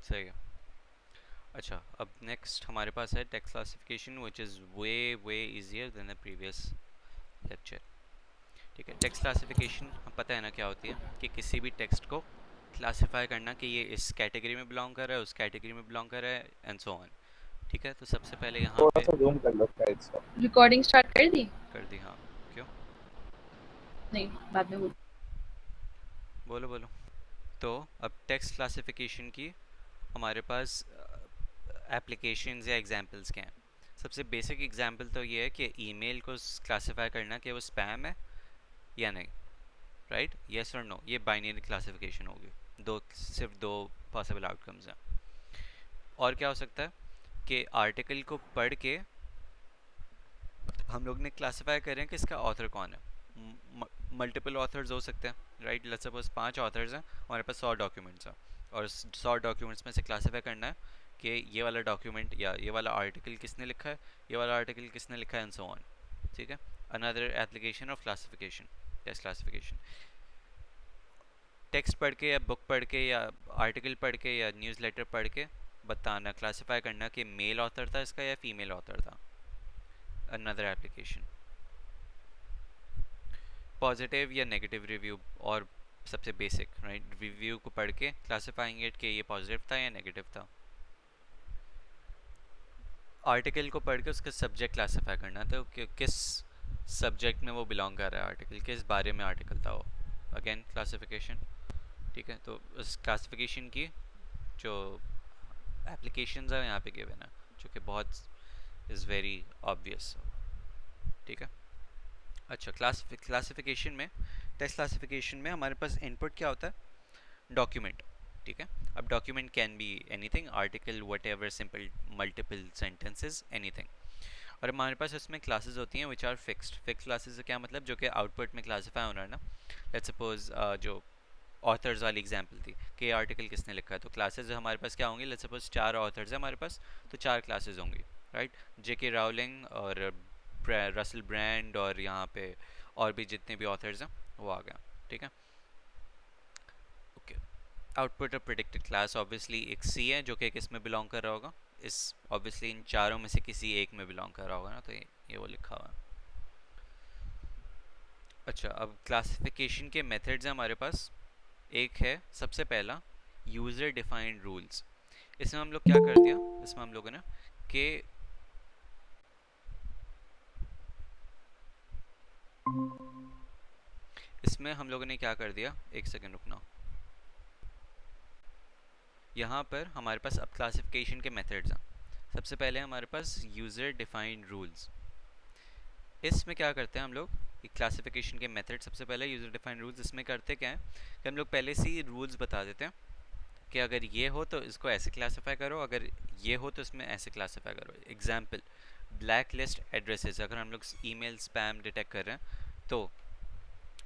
सही है। अच्छा, अब नेक्स्ट हमारे पास है text classification which is way way easier than the previous lecture. ठीक है, टेक्स्ट क्लासिफिकेशन हम पता है ना क्या होती है, कि किसी भी टेक्स्ट को क्लासिफाई करना कि ये इस कैटेगरी में बिलोंग कर रहा है, उस कैटेगरी में बिलोंग कर रहा है, एंड सो ऑन। ठीक है, तो सबसे पहले यहाँ थोड़ा पे सा जूम कर लो गाइस। रिकॉर्डिंग स्टार्ट कर दी? कर दी, हाँ। क्यों? नहीं, बाद में बोल। बोलो बोलो। तो अब टेक्स्ट क्लासिफिकेशन की हमारे पास एप्लीकेशंस या एग्जांपल्स क्या हैं। सबसे बेसिक एग्जांपल तो ये है कि ईमेल को क्लासिफाई करना कि वो स्पैम है या नहीं। राइट, यस और नो, ये बाइनरी क्लासिफिकेशन होगी। सिर्फ दो पॉसिबल आउटकम्स हैं। और क्या हो सकता है कि आर्टिकल को पढ़ के हम लोग ने क्लासिफाई करें कि इसका ऑथर कौन है। मल्टीपल ऑथर्स हो सकते हैं। राइट, लेट्स सपोज 5 ऑथर्स हैं, हमारे पास 100 डॉक्यूमेंट्स हैं, और 100 डॉक्यूमेंट्स में से क्लासिफाई करना है कि ये वाला डॉक्यूमेंट या ये वाला आर्टिकल किसने लिखा है, ये वाला आर्टिकल किसने लिखा है, एंड सो ऑन। ठीक है, another application of classification, text classification. Text पढ़ के या बुक पढ़ के या आर्टिकल पढ़ के या न्यूज़लेटर पढ़ के बताना, क्लासिफाई करना कि मेल ऑथर था इसका या फीमेल ऑथर था। Another application. पॉजिटिव या नेगेटिव रिव्यू, और सबसे बेसिक राइट, रिव्यू को पढ़ के क्लासिफाइंग इट कि ये पॉजिटिव था या नेगेटिव था। आर्टिकल को पढ़ के उसका सब्जेक्ट क्लासिफाई करना था कि किस सब्जेक्ट में वो बिलोंग कर रहा है, आर्टिकल किस बारे में आर्टिकल था वो। Again classification. ठीक है, तो उस क्लासिफिकेशन की जो एप्लीकेशंस है यहाँ पे गिवन है, जो कि बहुत इज़ वेरी ऑब्वियस। ठीक है। अच्छा, क्लासिफिकेशन में, टेक्स्ट क्लासिफिकेशन में हमारे पास इनपुट क्या होता है? डॉक्यूमेंट। ठीक है, अब document can be anything, article, whatever, simple, multiple sentences, anything. और हमारे पास इसमें क्लासेस होती हैं which are fixed. Fix classes से क्या मतलब, जो कि आउटपुट में क्लासीफाई होना है ना। लेट्स सपोज जो ऑथर्स वाली एग्जांपल थी कि आर्टिकल किसने लिखा है, तो क्लासेस हमारे पास क्या होंगी। लेट्स सपोज 4 ऑथर्स हैं हमारे पास, तो 4 क्लासेस होंगी। राइट, जेके राउलिंग और रसल ब्रांड और यहाँ पे और भी जितने भी ऑथर्स हैं वो आ गया। ठीक है, okay. Output of predicted class obviously एक सी है, जो कि किस में बिलोंग कर रहा होगा, इस ऑब्वियसली इन चारों में से किसी एक में बिलोंग कर रहा होगा ना, तो ये वो लिखा हुआ है। अच्छा, अब क्लासिफिकेशन के मेथड्स हैं हमारे पास। एक है सबसे पहला, यूज़र डिफाइंड रूल्स। इसमें हम लोग क्या कर दिया, इसमें हम लोगों ने कि इसमें हम लोगों ने क्या कर दिया, एक सेकंड रुकना। यहाँ पर हमारे पास अब क्लासिफिकेशन के मेथड्स हैं। सबसे पहले हमारे पास यूज़र डिफाइंड रूल्स। इसमें क्या करते हैं हम लोग, क्लासिफिकेशन के मेथड, सबसे पहले यूज़र डिफाइंड रूल्स। इसमें करते क्या है कि हम लोग पहले से ही रूल्स बता देते हैं कि अगर ये हो तो इसको ऐसे क्लासिफाई करो, अगर ये हो तो इसमें ऐसे क्लासिफाई करो। Example, black list addresses. अगर हम लोग ईमेल स्पैम डिटेक्ट कर रहे हैं, तो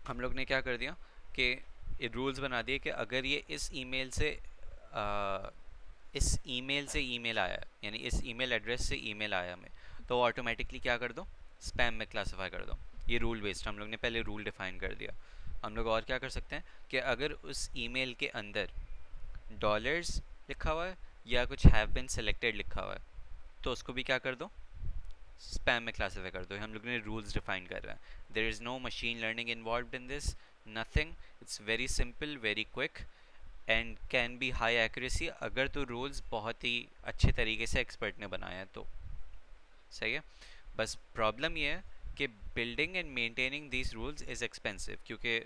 हम लोग ने क्या कर दिया कि रूल्स बना दिए कि अगर ये इस ईमेल से ईमेल आया है, यानी इस ईमेल एड्रेस से ईमेल आया हमें, तो ऑटोमेटिकली क्या कर दो, स्पैम में क्लासिफाई कर दो। ये रूल बेस्ड हम लोग ने पहले रूल डिफाइन कर दिया। हम लोग और क्या कर सकते हैं कि अगर उस ईमेल के अंदर डॉलर्स लिखा हुआ है या कुछ हैव बीन सेलेक्टेड लिखा हुआ है, तो उसको भी क्या कर दो, स्पैम में क्लासीफाई कर दो। हम लोग ने रूल्स डिफाइन कर रहे हैं। There is no machine learning involved in this, nothing. It's very simple, very quick, and can be high accuracy, अगर तो रूल्स बहुत ही अच्छे तरीके से एक्सपर्ट ने बनाया है तो। सही है। बस प्रॉब्लम ये है कि building and maintaining these rules is expensive, क्योंकि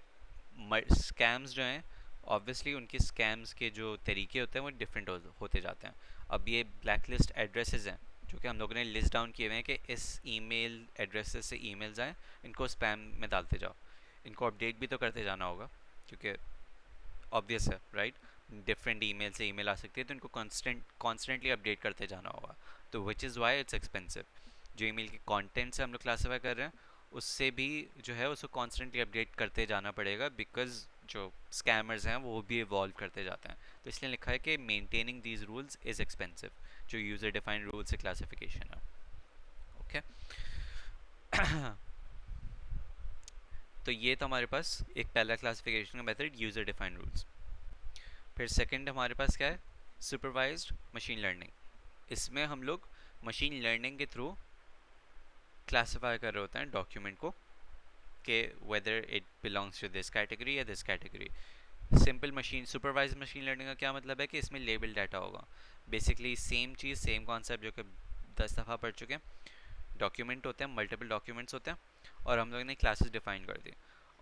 स्कैम्स जो हैं, ऑब्वियसली उनके स्कैम्स के जो तरीके होते हैं वो डिफरेंट होते जाते हैं। अब ये ब्लैक लिस्ट एड्रेसेस हैं जो कि हम लोगों ने लिस्ट डाउन किए हुए हैं कि इस ईमेल एड्रेसेस से ईमेल्स आएँ, इनको स्पैम में डालते जाओ। इनको अपडेट भी तो करते जाना होगा, क्योंकि ऑब्वियस है राइट, डिफरेंट ईमेल से ईमेल आ सकती है, तो इनको कॉन्स्टेंटली अपडेट करते जाना होगा। तो which is why it's expensive. जो ईमेल के कंटेंट से हम लोग क्लासीफाई कर रहे हैं, उससे भी जो है उसको कॉन्स्टेंटली अपडेट करते जाना पड़ेगा, बिकॉज जो स्कैमर्स हैं वो भी इवॉल्व करते जाते हैं। तो इसलिए लिखा है कि maintaining these rules is expensive, जो यूज़र डिफाइंड रूल से क्लासिफिकेशन है। ओके तो ये तो हमारे पास एक पहला क्लासिफिकेशन का मेथड, यूज़र डिफाइंड रूल्स। फिर सेकंड हमारे पास क्या है, सुपरवाइज्ड मशीन लर्निंग, इसमें हम लोग मशीन लर्निंग के थ्रू क्लासिफाई कर रहे होते हैं डॉक्यूमेंट को कि whether it belongs to this category या this category. Simple machine supervise machine learning का क्या मतलब है कि इसमें लेबल डाटा होगा। बेसिकली सेम चीज़, सेम कॉन्सेप्ट जो कि 10 दफ़ा पढ़ चुके हैं। डॉक्यूमेंट होते हैं, मल्टीपल डॉक्यूमेंट्स होते हैं, और हम लोग ने क्लासेस डिफाइन कर दी।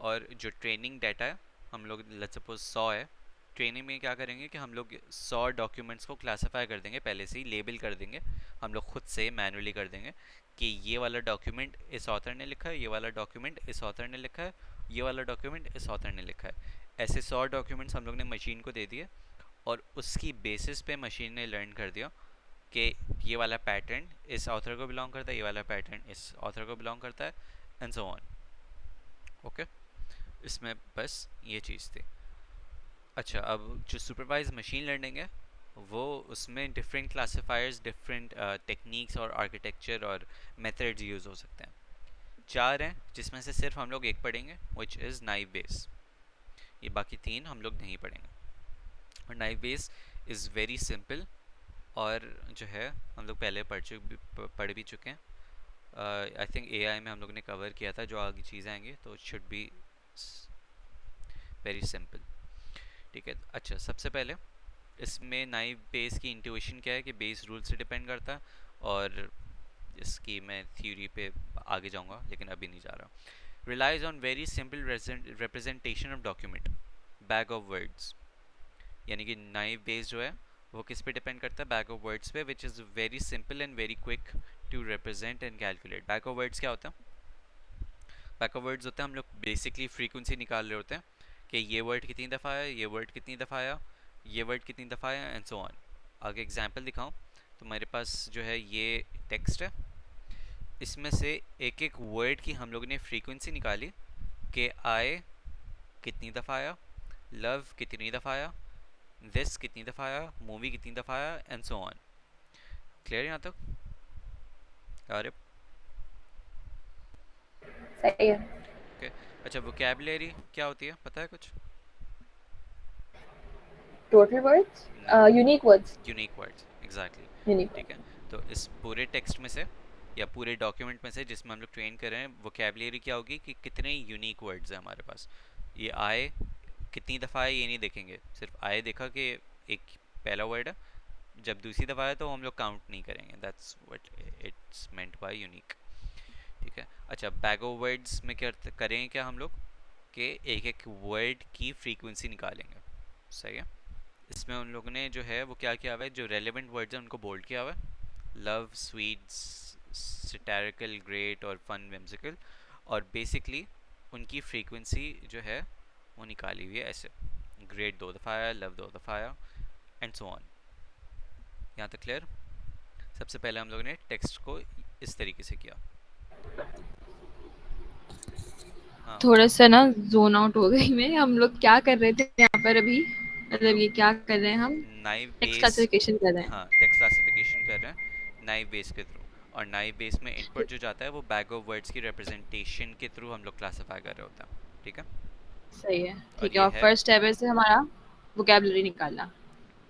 और जो ट्रेनिंग डाटा है, हम लोग लेट्स सपोज 100 है। ट्रेनिंग में क्या करेंगे कि हम लोग 100 डॉक्यूमेंट्स को क्लासीफाई कर देंगे, पहले से ही लेबल कर देंगे, हम लोग खुद से मैनुअली कर देंगे कि ये वाला डॉक्यूमेंट इस ऑथर ने लिखा है, ये वाला डॉक्यूमेंट इस ऑथर ने लिखा है, ये वाला डॉक्यूमेंट इस ऑथर ने लिखा है। ऐसे 100 डॉक्यूमेंट्स हम लोग ने मशीन को दे दिए, और उसकी बेसिस पे मशीन ने लर्न कर दिया कि ये वाला पैटर्न इस ऑथर को बिलोंग करता है, ये वाला पैटर्न इस ऑथर को बिलोंग करता है, एंड सो ऑन। ओके, इसमें बस ये चीज़ थी। अच्छा, अब जो सुपरवाइज मशीन लर्निंग है, वो उसमें डिफरेंट क्लासिफायर्स, डिफरेंट टेक्निक्स और आर्किटेक्चर और मेथड्स यूज़ हो सकते हैं। 4 हैं, जिसमें से सिर्फ हम लोग एक पढ़ेंगे, विच इज़ नाइव बेस। ये बाकी 3 हम लोग नहीं पढ़ेंगे। और naive base is very simple, और जो है हम लोग पहले पढ़ भी चुके हैं। आई थिंक एआई में हम लोग ने कवर किया था, जो आगे चीज़ें आएंगी तो it should be very simple. ठीक है, अच्छा सबसे पहले इसमें नाइव बेस की इंट्यूशन क्या है कि बेस रूल से डिपेंड करता है, और इसकी मैं थ्योरी पे आगे जाऊंगा, लेकिन अभी नहीं जा रहा। Relies on very simple representation of document, bag of words. यानी कि नाइव बेस जो है वो किस पे डिपेंड करता है, बैग ऑफ वर्ड्स पे, which is very simple and very quick to represent and calculate. Bag of words क्या होता है? बैक ऑफ वर्ड्स होते हैं, हम लोग बेसिकली फ्रीक्वेंसी निकाल रहे होते हैं कि ये वर्ड कितनी दफ़ा आया, ये वर्ड कितनी दफ़ा आया, ये वर्ड कितनी दफ़ा आया, एंड सो ऑन। आगे एग्जांपल दिखाऊं तो मेरे पास जो है ये टेक्स्ट है, इसमें से एक एक वर्ड की हम लोगों ने फ्रीक्वेंसी निकाली कि आए कितनी दफ़ा आया, लव कितनी दफ़ा आया, दिस कितनी दफ़ा आया, मूवी कितनी दफ़ा आया, एंड सो ऑन। क्लियर यहाँ तक? अरे सही है। ओके। अच्छा, वोकेबलरी क्या होती है, पता है कुछ? Total words, no, unique words. Unique words, exactly. Unique ठीक है, वर्ड्स। तो इस पूरे टेक्स्ट में से या पूरे डॉक्यूमेंट में से जिसमें हम लोग ट्रेन कर रहे हैं, वोकेबलरी क्या होगी कि कितने यूनिक वर्ड्स हैं हमारे पास। ये आए कितनी दफ़ा आए ये नहीं देखेंगे, सिर्फ आए देखा कि एक पहला वर्ड है, जब दूसरी दफ़ा आए तो हम लोग काउंट नहीं करेंगे, that's what it's meant by unique. ठीक है, अच्छा बैग ऑफ वर्ड्स में क्या करेंगे, क्या हम लोग कि एक एक वर्ड की फ्रीक्वेंसी निकालेंगे। सही है, इसमें उन लोगों ने जो है वो क्या किया हुआ है, जो रेलेवेंट वर्ड्स हैं उनको बोल्ड किया हुआ है, लव, स्वीट, सैटारिकल, ग्रेट और फन, whimsical, और बेसिकली उनकी फ्रीक्वेंसी जो है वो निकाली हुई है ऐसे, ग्रेट 2 दफ़ा आया, लव 2 दफ़ा आया, एंड सो ऑन। यहाँ तक क्लियर? सबसे पहले हम लोगों ने टेक्स्ट को इस तरीके से किया। हाँ, थोड़ा सा ना जोन आउट हो गई मैं। हम लोग क्या कर रहे थे यहाँ पर अभी? हम मतलब लोग ये क्या कर रहे हैं हम? नाइव टेक्स्ट बेस, क्लासिफिकेशन कर रहे हैं। हाँ टेक्स्ट क्लासिफिकेशन कर रहे हैं नाइव बेस के थ्रू। और नाइव बेस में इनपुट जो जाता है वो बैग ऑफ वर्ड्स की रिप्रेजेंटेशन के थ्रू हम लोग क्लासिफाई कर रहे होते हैं। ठीक है, सही है, और ठीक है। ये और है, फर्स्ट स्टेप है से हमारा वोकैबुलरी निकालना,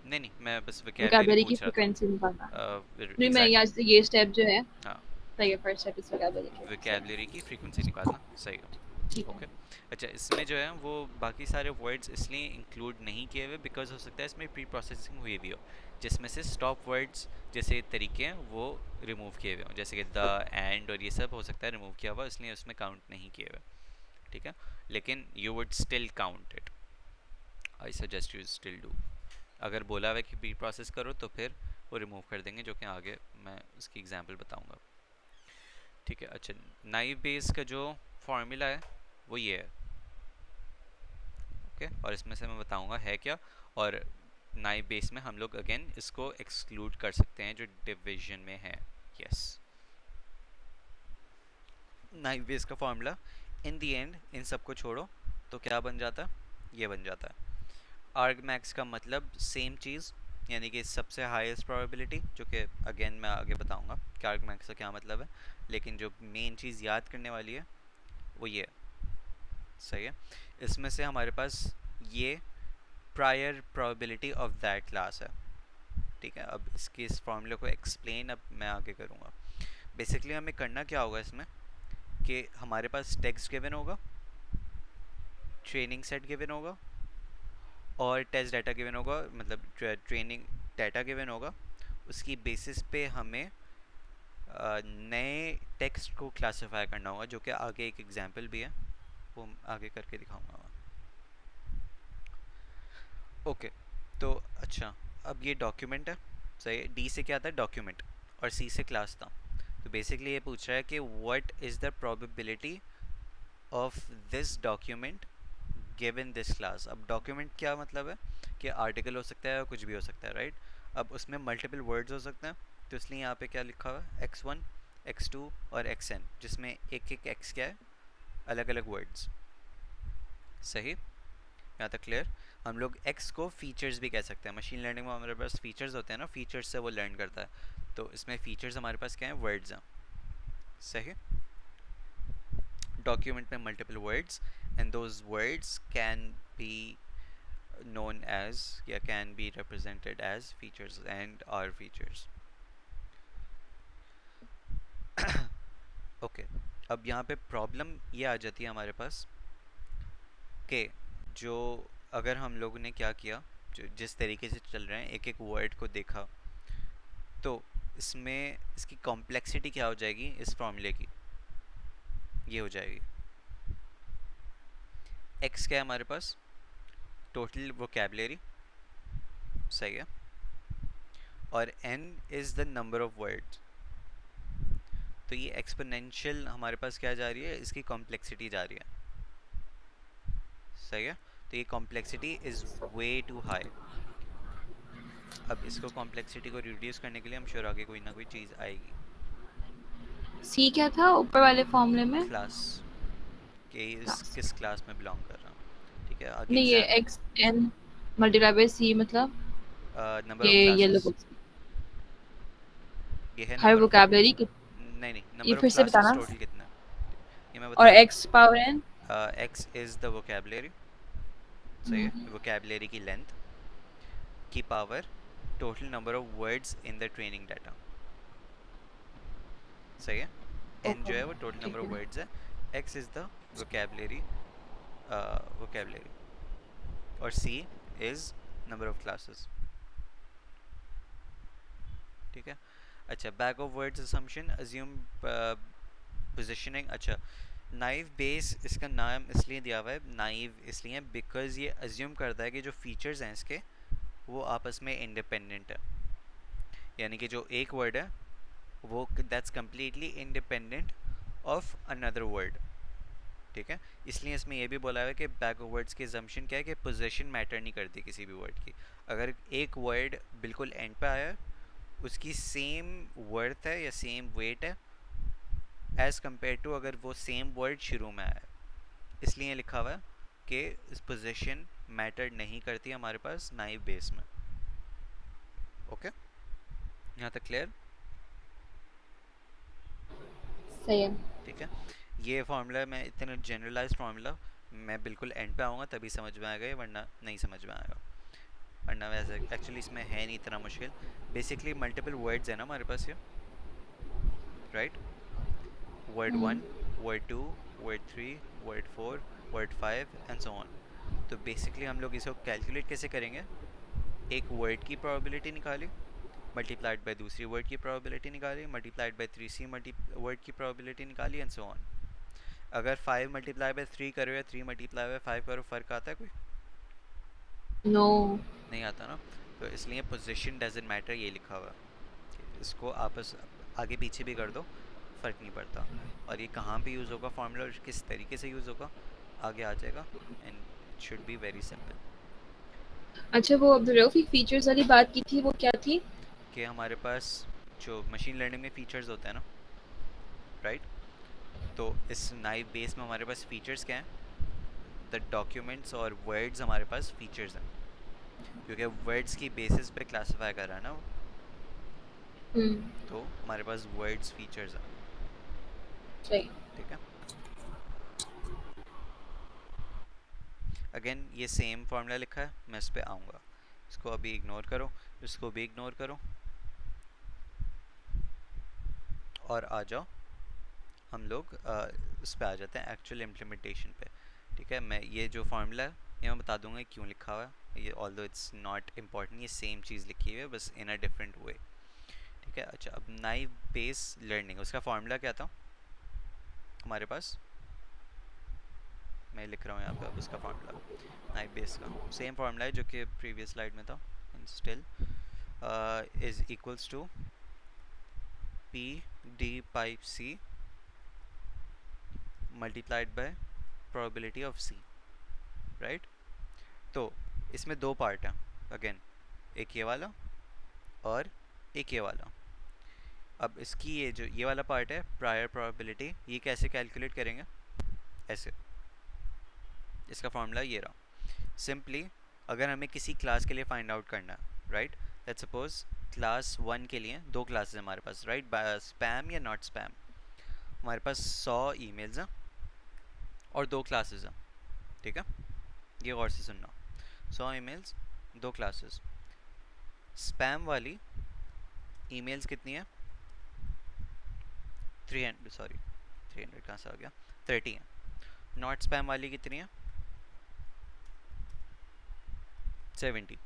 नहीं नहीं, मैं बस वोकेबलरी वोकैबुलरी की पूछ रहा था। फ्रीक्वेंसी निकालना। नहीं, मैं एग्जैक्टली, यहाँ से ये स्टेप जो है, हाँ, सही है, first step is vocabulary vocabulary frequency. की फ्रीक्वेंसी निकालना, सही है। ठीक है। ओके, अच्छा इसमें जो है वो बाकी सारे वर्ड्स इसलिए इंक्लूड नहीं किए हुए बिकॉज हो सकता है इसमें प्री प्रोसेसिंग हुई भी हो, जिसमें से स्टॉप वर्ड्स जैसे तरीके हैं वो रिमूव किए हुए हों, जैसे कि द, एंड और ये सब हो सकता है रिमूव किया हुआ, इसलिए उसमें काउंट नहीं किए हुए। ठीक है, लेकिन you would still count it, I suggest you still do. अगर बोला हुआ है कि प्री प्रोसेस करो तो फिर वो रिमूव कर देंगे, जो कि आगे मैं उसकी एग्जांपल बताऊंगा। ठीक है, अच्छा नाइव बेस का जो फॉर्मूला है वो ये है। ओके, और इसमें से मैं बताऊंगा है क्या, और नाइव बेस में हम लोग अगेन इसको एक्सक्लूड कर सकते हैं जो डिवीजन में है। यस, नाइव बेस का formula in the and in सबको छोड़ो तो क्या बन जाता है, ये बन जाता है। आर्ग मैक्स का मतलब सेम चीज़, यानी कि सबसे हाईएस्ट प्रोबेबिलिटी, जो कि अगेन मैं आगे बताऊंगा कि आर्ग मैक्स का क्या मतलब है, लेकिन जो मेन चीज़ याद करने वाली है वो ये है। सही है, इसमें से हमारे पास ये prior probability of that class है। ठीक है, अब इसके इस फॉर्मूले को एक्सप्लेन अब मैं आगे करूँगा। बेसिकली हमें करना क्या होगा इसमें कि हमारे पास टेक्स्ट गिवन होगा, ट्रेनिंग सेट गिवन होगा और टेस्ट डाटा गिवन होगा, मतलब ट्रेनिंग डाटा गिवन होगा। उसकी बेसिस पे हमें नए टेक्स्ट को क्लासिफाई करना होगा, जो कि आगे एक एग्जांपल भी है, वो आगे करके दिखाऊंगा मैं। ओके, तो अच्छा, अब ये डॉक्यूमेंट है, सही। डी से क्या था, डॉक्यूमेंट, और सी से क्लास था। तो बेसिकली ये पूछ रहा है कि what is the probability of this document given this class. अब डॉक्यूमेंट क्या मतलब है कि आर्टिकल हो सकता है और कुछ भी हो सकता है, राइट। अब उसमें मल्टीपल वर्ड्स हो सकते हैं, तो इसलिए यहाँ पे क्या लिखा हुआ है, x1 x2 और xn, जिसमें एक एक x क्या है, अलग अलग वर्ड्स, सही। यहाँ तक क्लियर। हम लोग x को फीचर्स भी कह सकते हैं, मशीन लर्निंग में हमारे पास फीचर्स होते हैं ना, फीचर्स से वो लर्न करता है। तो इसमें फीचर्स हमारे पास क्या है, वर्ड्स हैं, सही। डॉक्यूमेंट में multiple words, and those words can be known as या can be represented as features and are features. Okay, अब यहाँ पे प्रॉब्लम ये आ जाती है हमारे पास कि जो अगर हम लोगों ने क्या किया, जो जिस तरीके से चल रहे हैं, एक एक वर्ड को देखा, तो इसमें इसकी कॉम्प्लेक्सिटी क्या हो जाएगी इस फॉर्मूले की, ये हो जाएगी x क्या है हमारे पास, टोटल वोकैबुलरी, सही है, और n is the number of words. तो ये एक्सपोनेंशियल हमारे पास क्या जा रही है, इसकी कॉम्प्लेक्सिटी जा रही है, सही है। तो ये complexity is way too high. अब इसको कॉम्प्लेक्सिटी को रिड्यूस करने के लिए हम श्योर आगे कोई ना कोई चीज़ आएगी। सी क्या था ऊपर वाले फॉर्मूले में? क्लास, कि इस क्लास। किस क्लास में बिलोंग कर रहा हूँ, ठीक है। आगे नहीं, ये exam, X N multiply by C मतलब नंबर ये ऑफ येलो क्लासेस, बुक्स ये है हर नंबर ऑफ, वोकैबुलरी की। नहीं नहीं, ये नंबर ऑफ फिर से क्लासेस बताना। टोटल कितना है, ये मैं और बता रहा एक्स पावर एन। हूँ। एक्स इज़ द वोकैबुलरी, सही है, वोकैबुलरी की लेंथ की power total number of words in the training data, सही है। एन ओके, जो है वो टोटल नंबर ठीक ऑफ है। वर्ड्स है, x is the vocabulary, vocabulary, और सी इज़ नंबर ऑफ क्लासेस, ठीक है। अच्छा, back of words assumption, assume positioning. अच्छा, नाइव बेस इसका नाम इसलिए दिया हुआ है, नाइव इसलिए बिकॉज ये अज्यूम करता है कि जो फीचर्स हैं इसके वो आपस में इंडिपेंडेंट है, यानी कि जो एक वर्ड है वो that's completely independent of another word, ठीक है। इसलिए इसमें ये भी बोला हुआ है कि बैक ऑफ वर्ड्स की असम्पशन क्या है कि पोजीशन मैटर नहीं करती किसी भी वर्ड की। अगर एक वर्ड बिल्कुल एंड पे आया है, उसकी सेम वर्थ है या सेम वेट है एज़ कम्पेयर टू अगर वो सेम वर्ड शुरू में आया है। इसलिए लिखा हुआ है कि इस पोजीशन मैटर नहीं करती हमारे पास नाइव बेस में। ओके, यहाँ तक क्लियर, सही है। ठीक है। ये फार्मूला मैं इतना जनरलाइज फार्मूला मैं बिल्कुल एंड पे आऊँगा तभी समझ में आएगा, वरना नहीं समझ में आएगा। वरना वैसे एक्चुअली इसमें है नहीं इतना मुश्किल। बेसिकली मल्टीपल वर्ड्स है ना हमारे पास ये, right. Word one, word two, word three, word four, word five and so on. तो बेसिकली हम लोग इसको कैलकुलेट कैसे करेंगे, एक वर्ड की प्रोबेबिलिटी निकाली, मल्टीप्लाइड बाय दूसरी वर्ड की प्रोबेबिलिटी निकाली, मल्टीप्लाइड बाय तीसरी वर्ड की प्रोबेबिलिटी निकाली एंड सो ऑन। अगर 5 मल्टीप्लाई बाय 3 करो या 3 मल्टीप्लाई बाय 5 करो, फ़र्क आता है कोई? नो। नहीं आता ना। तो इसलिए पोजीशन डजंट मैटर, ये लिखा हुआ है। इसको आपस आगे पीछे भी कर दो, फ़र्क नहीं पड़ता। और ये कहाँ पे यूज़ होगा फार्मूला और किस तरीके से यूज़ होगा आगे आ जाएगा, and it should be very simple. अच्छा, वो अब्दुल फीचर्स वाली बात की थी, वो क्या थी? कि हमारे पास जो मशीन लर्निंग में फ़ीचर्स होते हैं ना, राइट। तो इस नाइव बेस में हमारे पास फ़ीचर्स क्या हैं, द डॉक्यूमेंट्स और वर्ड्स हमारे पास फ़ीचर्स हैं, क्योंकि वर्ड्स की बेसिस पे क्लासिफाई कर रहा है ना वो। हम्म। तो हमारे पास वर्ड्स फीचर्स हैं, सही। ठीक है। अगेन ये सेम फार्मूला लिखा है, मैं इस पे आऊँगा। इसको अभी इग्नोर करो, इसको भी इग्नोर करो और आ जाओ हम लोग उस पर आ जाते हैं एक्चुअल इम्प्लीमेंटेशन पे। ठीक है, मैं ये जो फार्मूला है ये मैं बता दूंगा क्यों लिखा हुआ है, ये ऑल्दो इट्स नॉट इम्पॉर्टेंट, ये सेम चीज़ लिखी हुई है बस इन अ डिफरेंट वे। ठीक है, अच्छा अब नाइव बेस लर्निंग, उसका फार्मूला क्या था हमारे पास, मैं लिख रहा हूँ यहाँ पे अब उसका फार्मूला। नाइव बेस का सेम फार्मूला है जो कि प्रीवियस स्लाइड में था, still is equals to P D pipe C multiplied by probability of C, right. तो इसमें दो पार्ट हैं अगेन, एक ये वाला और एक ये वाला। अब इसकी ये जो ये वाला पार्ट है प्रायर प्रोबेबिलिटी, ये कैसे कैलकुलेट करेंगे, ऐसे, इसका फॉर्मूला ये रहा। सिंपली अगर हमें किसी क्लास के लिए फाइंड आउट करना है, राइट, लेट्स सपोज क्लास 1 के लिए दो क्लासेस हैं हमारे पास, राइट, स्पैम या नॉट स्पैम। हमारे पास 100 ईमेल्स हैं और दो क्लासेस हैं, ठीक है, ये गौर से सुनना, 100 ईमेल्स, दो क्लासेस। स्पैम वाली ईमेल्स कितनी है, 300, सॉरी 300 कहाँ से आ गया, 30 है। नॉट स्पैम वाली कितनी है, 70।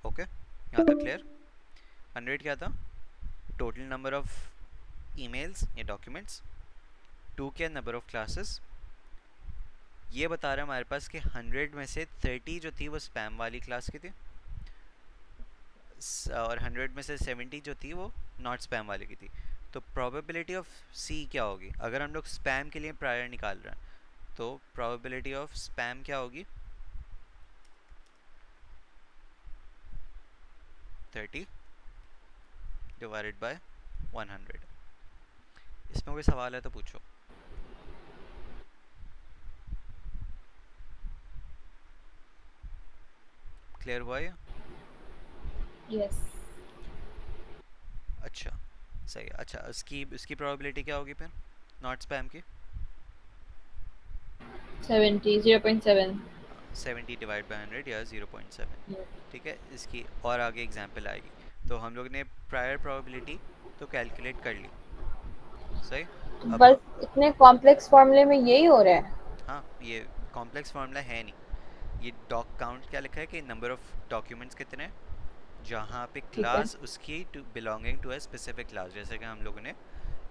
ओके, यहाँ तक क्लियर। 100 क्या था, टोटल नंबर ऑफ ईमेल्स या डॉक्यूमेंट्स, 2 क्या नंबर ऑफ क्लासेस। ये बता रहा है हमारे पास कि 100 में से 30 जो थी वो स्पैम वाली क्लास की थी और 100 में से 70 जो थी वो नॉट स्पैम वाली की थी। तो प्रोबेबिलिटी ऑफ सी क्या होगी, अगर हम लोग स्पैम के लिए प्रायर निकाल रहे हैं तो प्रोबेबिलिटी ऑफ स्पैम क्या होगी, 30 डिवाइडेड बाय 100। इसमें कोई सवाल है तो पूछो। क्लियर हुआ ये, यस। अच्छा सही है। अच्छा इसकी प्रोबेबिलिटी क्या होगी फिर नॉट स्पैम की, 70, 0.7। 70 डिवाइड बाई 100 या 0.7। ठीक है, इसकी और आगे एग्जांपल आएगी। तो हम लोग ने प्रायर प्रोबेबिलिटी तो कैलकुलेट कर ली, सही। अब बस इतने कॉम्प्लेक्स फॉर्मूले में यही हो रहा है? हाँ, ये कॉम्प्लेक्स फार्मूला है नहीं, ये डॉक काउंट क्या लिखा है कि नंबर ऑफ डॉक्यूमेंट्स कितने हैं, जहाँ पे ठीक है। क्लास उसकी to belonging to a specific class, जैसे कि हम लोगों ने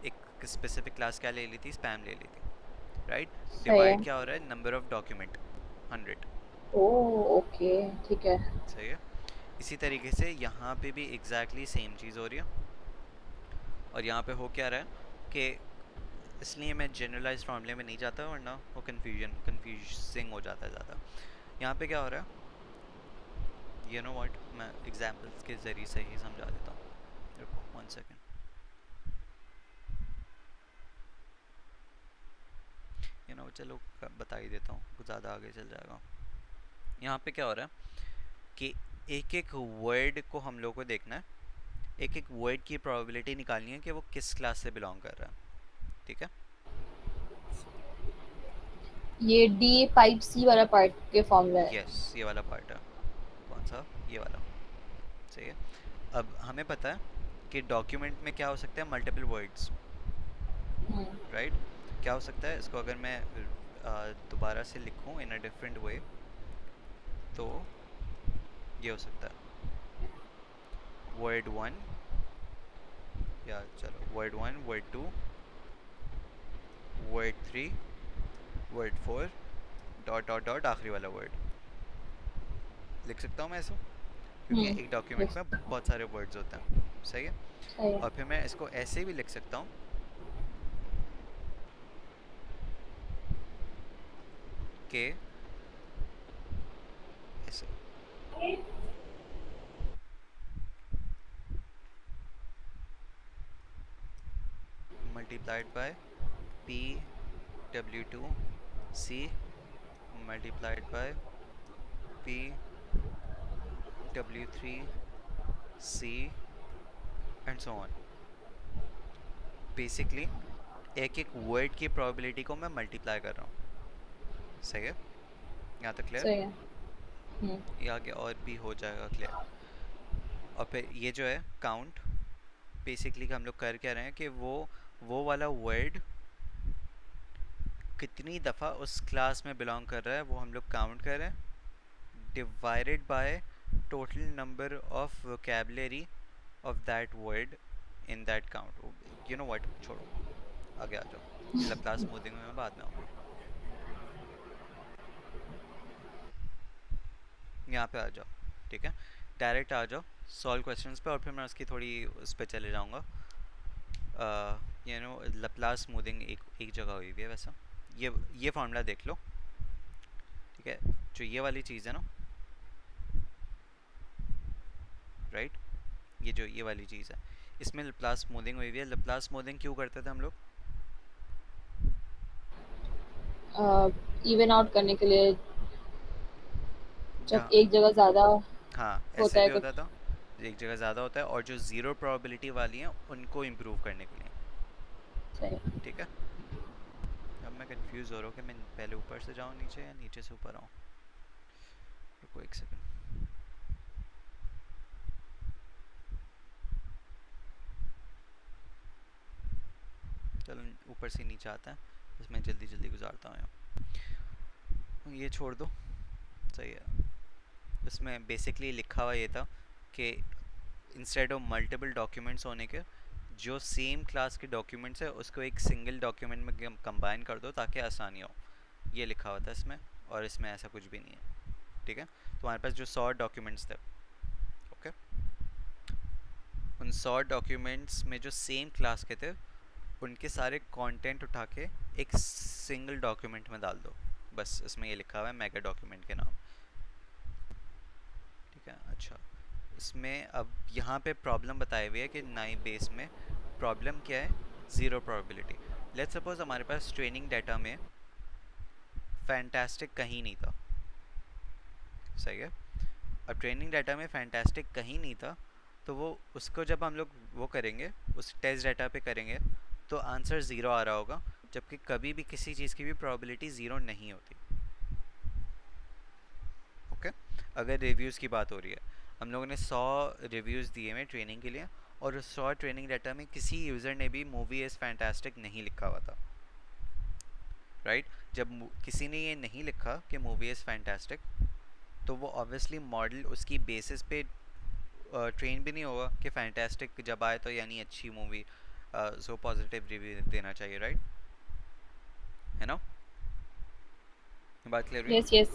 एक स्पेसिफिक क्लास क्या ले ली थी, स्पैम ले ली थी, राइट। सही डिवाइड है। क्या हो रहा है, number of document 100, oh okay, ठीक है। सही है। इसी तरीके से यहाँ पे भी एग्जैक्टली सेम चीज़ हो रही है। और यहाँ पे हो क्या रहा है कि इसलिए मैं जनरलाइज फॉर्मूले में नहीं जाता वरना वो कंफ्यूजिंग हो जाता है ज़्यादा। यहाँ पे क्या हो रहा है, यू नो व्हाट, मैं एग्जांपल्स के ज़रिए से ही समझा देता हूँ, रुको 1 सेकेंड। यू नो चलो बता ही देता हूँ, कुछ ज़्यादा आगे चल जाएगा। यहाँ पे क्या हो रहा है कि एक एक वर्ड को हम लोग को देखना है, एक एक वर्ड की प्रोबेबिलिटी निकालनी है कि वो किस क्लास से बिलोंग कर रहा है, ठीक है। ये डी पाइप सी वाला पार्ट के फॉर्मूला है। यस, ये वाला पार्ट है, कौन सा, ये वाला, सही है। अब हमें पता है कि डॉक्यूमेंट में क्या हो सकता है, मल्टीपल वर्ड्स, हम्म। राइट। क्या हो सकता है, इसको अगर मैं दोबारा से लिखूं इन अ डिफरेंट वे तो ये हो सकता है वर्ड 1, या चलो word 1, word 2, word 3, word 4, dot dot dot आखिरी वाला वर्ड, लिख सकता हूँ मैं ऐसे, क्योंकि एक डॉक्यूमेंट यस। में बहुत सारे वर्ड्स होते हैं, सही है। सही है। और फिर मैं इसको ऐसे भी लिख सकता हूँ कि ऐसे, multiplied by P W two C multiplied by P W three C and so on. Basically एक एक वर्ड की प्रोबेबिलिटी को मैं मल्टीप्लाई कर रहा हूँ, सही है, यहाँ तक क्लियर। सही है। हुँ। ये आगे और भी हो जाएगा क्लियर। और फिर ये जो है काउंट, बेसिकली हम लोग कर क्या रहे हैं कि वो वाला वर्ड कितनी दफ़ा उस क्लास में बिलोंग कर रहा है वो हम लोग काउंट कर रहे हैं, divided by total number of vocabulary of that word in that count. You know what, छोड़ो, आगे आ जाओ, ये लैप्लास स्मूथिंग में मैं बाद में आऊँगा। यहाँ पे आ जाओ, ठीक है, डायरेक्ट आ जाओ सॉल्व क्वेश्चंस पे, और फिर मैं उसकी थोड़ी उस पर चले जाऊँगा। यू नो लैप्लास स्मूथिंग एक एक जगह हुई हुई है वैसा। ये फार्मूला देख लो, ठीक है, जो ये वाली चीज़ है ना, राइट, ये जो ये वाली चीज़ है, इसमें लैप्लास स्मूथिंग हुई हुई है। लैप्लास स्मूथिंग क्यों करते थे हम लोग? इवन आउट करने के लिए जब जहाँ, एक जगह ज़्यादा हाँ होता ऐसे है भी कुछ। होता था, एक जगह ज़्यादा होता है, और जो ज़ीरो प्रोबेबिलिटी वाली हैं उनको इम्प्रूव करने के लिए, सही। ठीक है। अब मैं कंफ्यूज हो रहा हूँ कि मैं पहले ऊपर से जाऊँ नीचे या नीचे से ऊपर आऊँ। रुको एक सेकंड। चलो ऊपर से नीचे आता है, बस मैं जल्दी जल्दी गुजारता हूँ ये छोड़ दो, सही है। इसमें बेसिकली लिखा हुआ ये था कि इंस्टेड ऑफ मल्टीपल डॉक्यूमेंट्स होने के, जो सेम क्लास के डॉक्यूमेंट्स है उसको एक सिंगल डॉक्यूमेंट में कंबाइन कर दो ताकि आसानी हो, ये लिखा हुआ था इसमें। और इसमें ऐसा कुछ भी नहीं है, ठीक है। तो हमारे पास जो 100 डॉक्यूमेंट्स थे, ओके, उन 100 डॉक्यूमेंट्स में जो सेम क्लास के थे उनके सारे कंटेंट उठा के एक सिंगल डॉक्यूमेंट में डाल दो, बस इसमें ये लिखा हुआ है मेगा डॉक्यूमेंट के नाम, ठीक है। अच्छा, इसमें अब यहाँ पे प्रॉब्लम बताई हुई है कि नए बेस में प्रॉब्लम क्या है, ज़ीरो प्रोबेबिलिटी। लेट्स सपोज हमारे पास ट्रेनिंग डाटा में फैंटास्टिक कहीं नहीं था, सही है। अब ट्रेनिंग डाटा में फैंटास्टिक कहीं नहीं था, तो वो उसको जब हम लोग वो करेंगे, उस टेस्ट डाटा पे करेंगे, तो आंसर ज़ीरो आ रहा होगा, जबकि कभी भी किसी चीज़ की भी प्रोबेबिलिटी ज़ीरो नहीं होती, ओके। अगर रिव्यूज़ की बात हो रही है, हम लोगों ने 100 रिव्यूज़ दिए हैं ट्रेनिंग के लिए, और उस 100 ट्रेनिंग डाटा में किसी यूज़र ने भी मूवी इज़ फैंटास्टिक नहीं लिखा हुआ था, राइट। जब किसी ने ये नहीं लिखा कि मूवी इज़ फैंटास्टिक, तो वो ऑब्वियसली मॉडल उसकी बेसिस पे ट्रेन भी नहीं होगा कि फैंटास्टिक जब आए तो यानी अच्छी मूवी, सो पॉजिटिव रिव्यू देना चाहिए, राइट, है ना, बात क्लियर हुई? Yes, yes.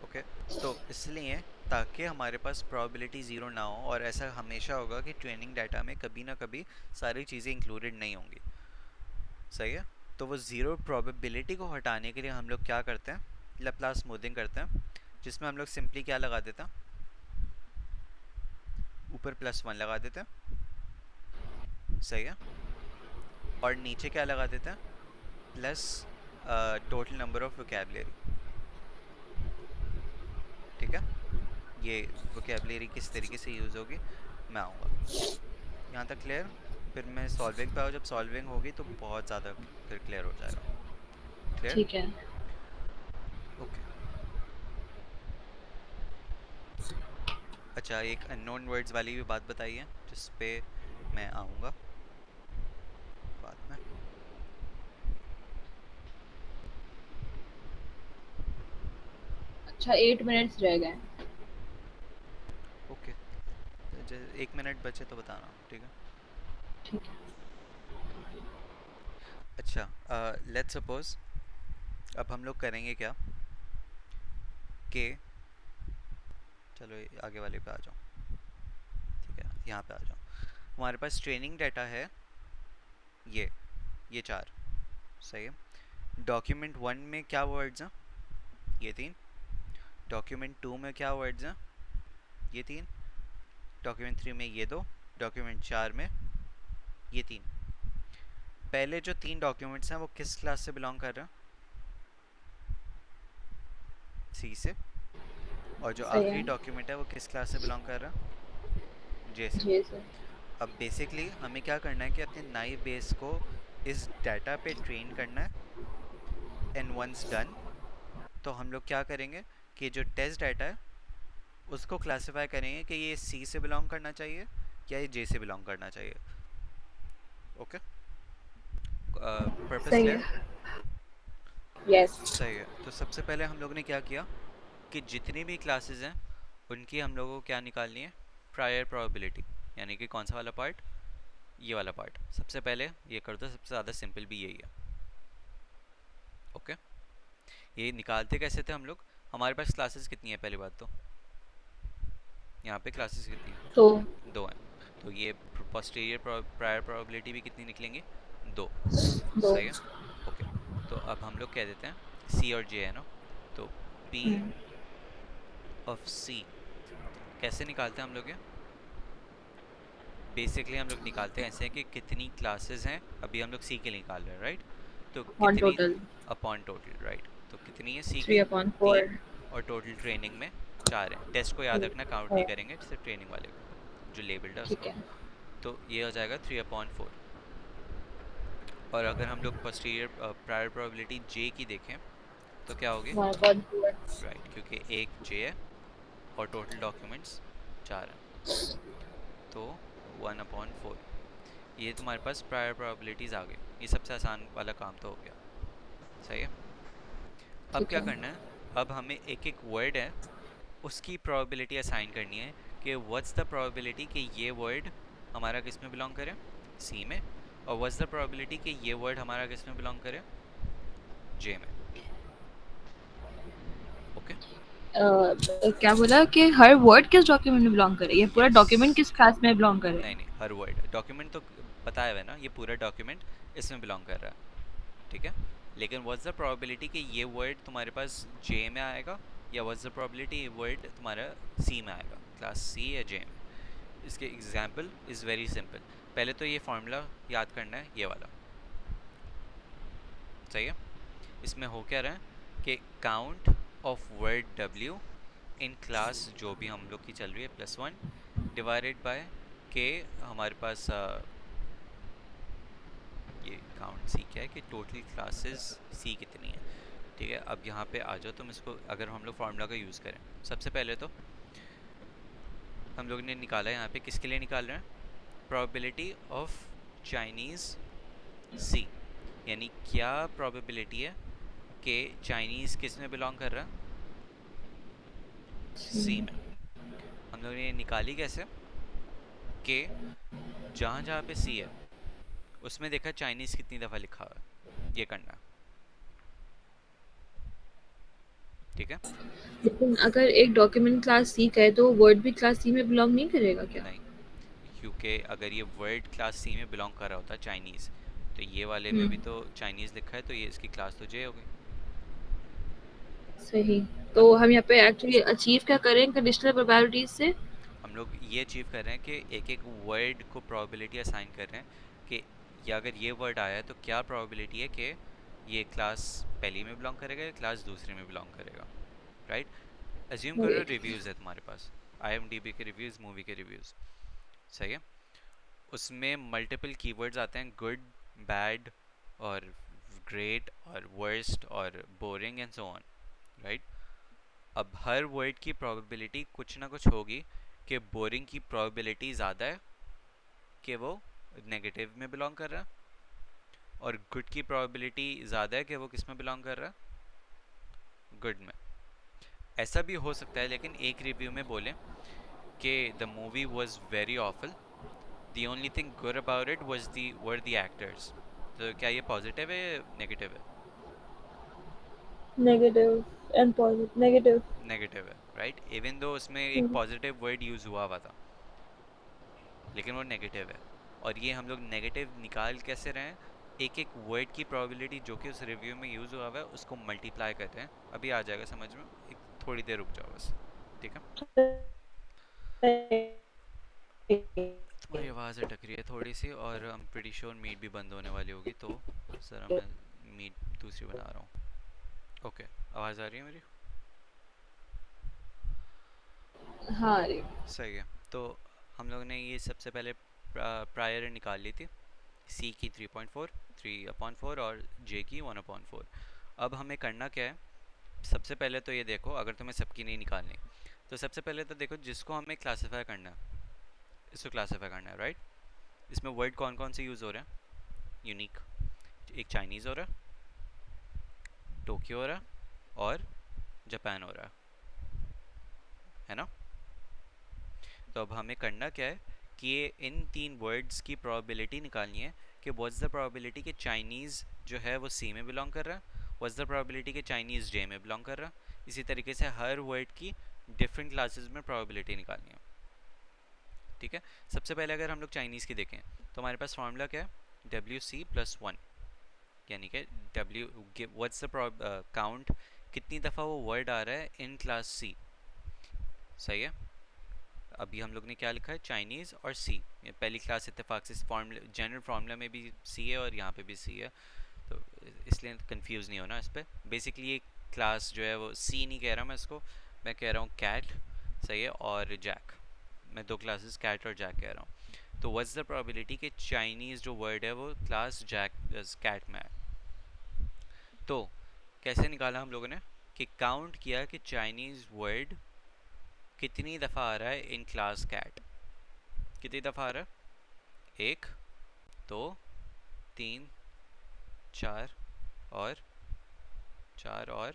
ओके, तो इसलिए ताकि हमारे पास प्रोबेबिलिटी ज़ीरो ना हो, और ऐसा हमेशा होगा कि ट्रेनिंग डाटा में कभी ना कभी सारी चीज़ें इंक्लूडेड नहीं होंगी, सही है। तो वो ज़ीरो प्रोबेबिलिटी को हटाने के लिए हम लोग क्या करते हैं, लैप्लास स्मूथिंग करते हैं, जिसमें हम लोग सिंपली क्या लगा देते हैं, ऊपर +1 लगा देते हैं, सही है, और नीचे क्या लगा देते हैं, plus total number of vocabulary, ठीक है। ये वोकेबलरी किस तरीके से यूज़ होगी मैं आऊँगा, यहाँ तक क्लियर। फिर मैं सॉल्विंग पे आऊँ, जब सॉल्विंग होगी तो बहुत ज़्यादा फिर क्लियर हो जाएगा, क्लियर, ठीक है। ओके। अच्छा, एक अननोन वर्ड्स वाली भी बात बताई है जिस पे मैं आऊँगा बाद में। अच्छा 8 मिनट्स रह गए। ओके, 1 मिनट बचे तो बताना, ठीक है। ठीक है। अच्छा, लेट्स सपोज अब हम लोग करेंगे क्या कि, चलो ये आगे वाले पे आ जाओ, ठीक है, यहाँ पे आ जाओ। हमारे पास ट्रेनिंग डाटा है ये ये चार, सही है। डॉक्यूमेंट 1 में क्या वर्ड्स हैं, ये 3। डॉक्यूमेंट 2 में क्या वर्ड्स हैं, ये 3। डॉक्यूमेंट 3 में ये 2। डॉक्यूमेंट 4 में ये 3। पहले जो 3 डॉक्यूमेंट्स हैं वो किस क्लास से बिलोंग कर रहे हैं, सी से। और जो सही आखिरी है। डॉक्यूमेंट है वो किस क्लास से बिलोंग कर रहा है, जे से। जी सर। अब बेसिकली हमें क्या करना है कि अपने नए बेस को इस डाटा पे ट्रेन करना है, एंड वंस डन तो हम लोग क्या करेंगे कि जो टेस्ट डाटा है उसको क्लासिफाई करेंगे कि ये सी से बिलोंग करना चाहिए या ये जे से बिलोंग करना चाहिए। ओके, पर्पस सही क्लियर? है। यस। सही है। तो सबसे पहले हम लोगों ने क्या किया कि जितनी भी क्लासेस हैं उनकी हम लोगों को क्या निकालनी है, प्रायर प्रोबेबिलिटी, यानी कि कौन सा वाला पार्ट, ये वाला पार्ट। सबसे पहले ये कर दो, सबसे ज़्यादा सिंपल भी यही है। ओके, ये निकालते कैसे थे हम लोग? हमारे पास क्लासेस कितनी है पहली बात तो, यहाँ पे क्लासेस कितनी है? तो दो हैं। तो ये पोस्टीरियर प्रायर प्रोबेबिलिटी भी कितनी निकलेंगी? दो। दो। सही है। ओके, तो अब हम लोग कह देते हैं सी और जे है ना, तो पी हम्म, ऑफ सी कैसे निकालते हैं हम लोग ये? बेसिकली हम लोग निकालते हैं ऐसे कि कितनी क्लासेस हैं, अभी हम लोग सी के लिए निकाल रहे हैं राइट, तो वन कितनी टोटल अपॉन टोटल, राइट। तो कितनी है सी थ्री की? Upon four. तीन, और टोटल ट्रेनिंग में चार है। टेस्ट को याद रखना, काउंट नहीं करेंगे सिर्फ ट्रेनिंग वाले को, जो लेबल्ड है ठीक उसको। है। तो ये हो जाएगा 3/4। और अगर हम लोग पोस्टीरियर प्रायर प्रोबेबिलिटी जे की देखें तो क्या होगी? One upon four. राइट, क्योंकि एक जे है और टोटल डॉक्यूमेंट्स चार हैं, तो 1/4। ये तुम्हारे पास प्रायर प्रोबेबिलिटीज़ आ गई। ये सबसे आसान वाला काम तो हो गया। सही है। अब ठीक क्या है। करना है, अब हमें एक एक वर्ड है उसकी प्रोबेबिलिटी असाइन करनी है कि व्हाट्स द प्रोबेबिलिटी कि ये वर्ड हमारा किस में बिलोंग करे, सी में, और व्हाट्स द प्रोबेबिलिटी कि ये वर्ड हमारा किस में बिलोंग करे, जे में। ओके। क्या बोला कि हर वर्ड किस डॉक्यूमेंट में बिलोंग करे, ये पूरा यस। डॉक्यूमेंट किस क्लास में बिलोंग करे? नहीं नहीं, हर वर्ड, डॉक्यूमेंट तो बताया हुआ है ना, ये पूरा डॉक्यूमेंट इसमें बिलोंग कर रहा है। ठीक है, लेकिन व्हाट्स द प्रोबेबिलिटी कि ये वर्ड तुम्हारे पास जे में आएगा, या व्हाट्स द प्रोबेबिलिटी ये वर्ड तुम्हारा सी में आएगा, क्लास सी या जे में। इसके एग्जाम्पल इज़ वेरी सिंपल। पहले तो ये फॉर्मूला याद करना है, ये वाला। सही है। इसमें हो क्या रहा है कि count of word W in class जो भी हम लोग की चल रही है +1 डिवाइडेड बाय के, हमारे पास ये काउंट सी क्या है कि टोटल क्लासेस सी कितनी है। ठीक है, अब यहाँ पे आ जाओ तुम, इसको अगर हम लोग फार्मूला का यूज़ करें, सबसे पहले तो हम लोग ने निकाला है यहाँ पे, किसके लिए निकाल रहे हैं? प्रोबेबिलिटी ऑफ चाइनीज़ सी, यानी क्या प्रोबेबिलिटी है कि चाइनीज़ किस में बिलोंग कर रहा है, सी में। हम लोग ने निकाली कैसे कि जहाँ जहाँ पे सी है उसमें देखा चाइनीज़ कितनी दफ़ा लिखा हुआ है, ये करना है। ठीक है। लेकिन अगर एक डॉक्यूमेंट क्लास सी का है तो वर्ड भी क्लास सी में बिलोंग नहीं करेगा क्या? नहीं, क्योंकि अगर ये वर्ड क्लास सी में बिलोंग कर रहा होता चाइनीज़, तो ये वाले में भी हम्म, तो चाइनीज़ लिखा है, तो ये इसकी क्लास तो जे हो गई। सही। अब तो हम यहाँ पे एक्चुअली अचीव क्या करें कंडीशनल प्रोबेबिलिटीज से? हम लोग ये अचीव कर रहे हैं कि एक एक वर्ड को प्रोबेबिलिटी असाइन कर रहे हैं कि या अगर ये वर्ड आया है तो क्या प्रोबेबिलिटी है कि ये क्लास पहली में बिलोंग करेगा या क्लास दूसरी में बिलोंग करेगा, राइट। एज्यूम करो वेट। रिव्यूज़ है तुम्हारे पास, IMDb के रिव्यूज़, मूवी के रिव्यूज़। सही है। उसमें मल्टीपल कीवर्ड्स आते हैं, गुड, बैड, और ग्रेट, और वर्स्ट, और boring, and so on, right. अब हर वर्ड की प्रोबेबिलिटी कुछ ना कुछ होगी कि बोरिंग की प्रोबेबिलिटी ज़्यादा है कि वो नेगेटिव में बिलोंग कर रहा है, और गुड की प्रोबेबिलिटी ज़्यादा है कि वो किस में बिलोंग कर रहा है, गुड में। ऐसा भी हो सकता है लेकिन एक रिव्यू में बोले कि the movie was very awful, the only thing good about it was the were the actors. तो क्या ये पॉजिटिव है या नेगेटिव है? Negative and positive. Negative. Negative है, राइट। इवन दो उसमें एक पॉजिटिव वर्ड यूज़ हुआ हुआ था, लेकिन वो नेगेटिव है। और ये हम लोग नेगेटिव निकाल कैसे रहे हैं, एक एक वर्ड की प्रोबेबिलिटी जो कि उस रिव्यू में यूज़ हुआ हुआ है उसको मल्टीप्लाई करते हैं। अभी आ जाएगा समझ में, एक थोड़ी देर रुक जाओ बस। ठीक है। तुम्हारी आवाज़ अटक रही है थोड़ी सी, और I'm pretty sure मीट भी बंद होने वाली होगी, तो ज़रा मैं मीट दूसरी बना रहा हूँ। ओके, आवाज़ आ रही है मेरी? हाँ अरे। सही है। तो हम लोग ने ये सबसे पहले प्रायर निकाल ली थी, सी की 3.4, 3/4, और जे की 1/4। अब हमें करना क्या है, सबसे पहले तो ये देखो, अगर तुम्हें सबकी नहीं निकालनी तो सबसे पहले तो देखो, जिसको हमें क्लासीफाई करना है, इसको क्लासीफाई करना है, राइट। इसमें वर्ड कौन कौन से यूज़ हो रहे हैं यूनिक? एक चाइनीज़ हो रहा है, टोक्यो हो रहा है, और जापान हो रहा है ना। तो अब हमें करना क्या है कि ये इन तीन वर्ड्स की प्रोबेबिलिटी निकालनी है कि व्हाट्स द प्रोबेबिलिटी कि चाइनीज़ जो है वो सी में बिलोंग कर रहा है, व्हाट्स द प्रोबेबिलिटी कि चाइनीज़ जे में बिलोंग कर रहा है। इसी तरीके से हर वर्ड की डिफरेंट क्लासेस में प्रोबेबिलिटी निकालनी है, ठीक है। सबसे पहले अगर हम लोग चाइनीज़ की देखें तो हमारे पास फार्मूला क्या है, WC+1, यानी कि W व्हाट्स द काउंट, कितनी दफ़ा वो वर्ड आ रहा है इन क्लास सी, सही है। अभी हम लोग ने क्या लिखा है, चाइनीज़ और सी। पहली क्लास इत्तेफाक से फार्मूला, जनरल फार्मूला में भी सी है और यहाँ पे भी सी है, तो इसलिए कंफ्यूज नहीं होना इस पर। बेसिकली ये क्लास जो है वो सी नहीं कह रहा मैं इसको, मैं कह रहा हूँ कैट, सही है, और जैक। मैं दो क्लासेस कैट और जैक कह रहा हूँ। तो व्हाट्स द प्रोबेबिलिटी कि चाइनीज़ जो वर्ड है वो क्लास जैक कैट में है। तो कैसे निकाला हम लोगों ने कि काउंट किया कि चाइनीज़ वर्ड कितनी दफ़ा आ रहा है इन क्लास कैट। कितनी दफ़ा आ रहा है, एक, दो, तीन, चार, और चार और